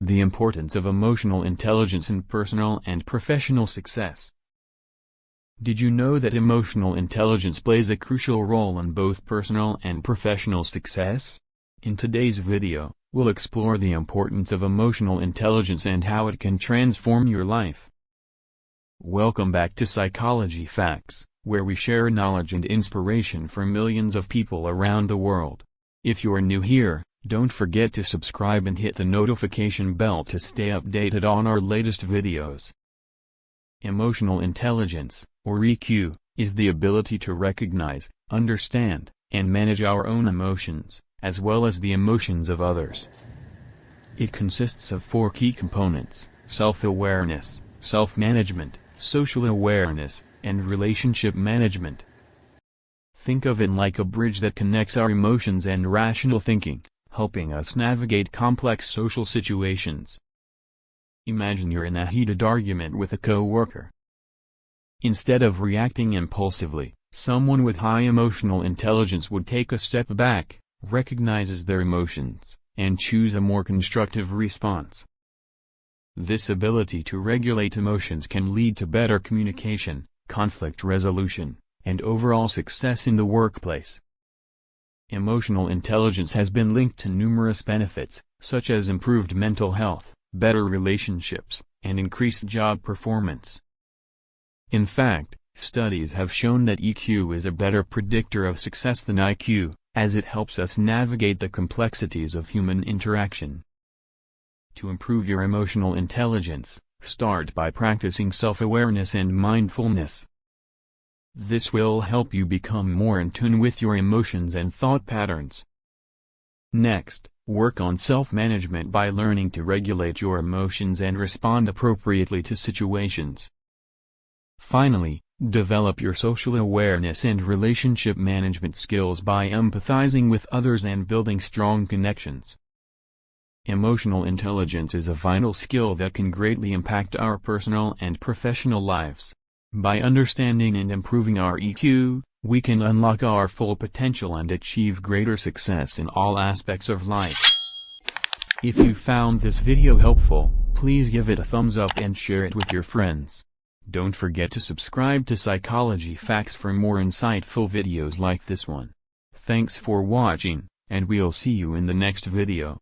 The importance of emotional intelligence in personal and professional success. Did you know that emotional intelligence plays a crucial role in both personal and professional success? In today's video, we'll explore the importance of emotional intelligence and how it can transform your life. Welcome back to Psychology Facts, where we share knowledge and inspiration for millions of people around the world. If you're new here, don't forget to subscribe and hit the notification bell to stay updated on our latest videos. Emotional intelligence, or EQ, is the ability to recognize, understand, and manage our own emotions, as well as the emotions of others. It consists of 4 key components: self-awareness, self-management, social awareness, and relationship management. Think of it like a bridge that connects our emotions and rational thinking, helping us navigate complex social situations. Imagine you're in a heated argument with a co-worker. Instead of reacting impulsively, someone with high emotional intelligence would take a step back, recognizes their emotions, and choose a more constructive response. This ability to regulate emotions can lead to better communication, conflict resolution, and overall success in the workplace. Emotional intelligence has been linked to numerous benefits, such as improved mental health, better relationships, and increased job performance. In fact, studies have shown that EQ is a better predictor of success than IQ, as it helps us navigate the complexities of human interaction. To improve your emotional intelligence, start by practicing self-awareness and mindfulness. This will help you become more in tune with your emotions and thought patterns. Next, work on self-management by learning to regulate your emotions and respond appropriately to situations. Finally, develop your social awareness and relationship management skills by empathizing with others and building strong connections. Emotional intelligence is a vital skill that can greatly impact our personal and professional lives. By understanding and improving our EQ, we can unlock our full potential and achieve greater success in all aspects of life. If you found this video helpful, please give it a thumbs up and share it with your friends. Don't forget to subscribe to Psychology Facts for more insightful videos like this one. Thanks for watching, and we'll see you in the next video.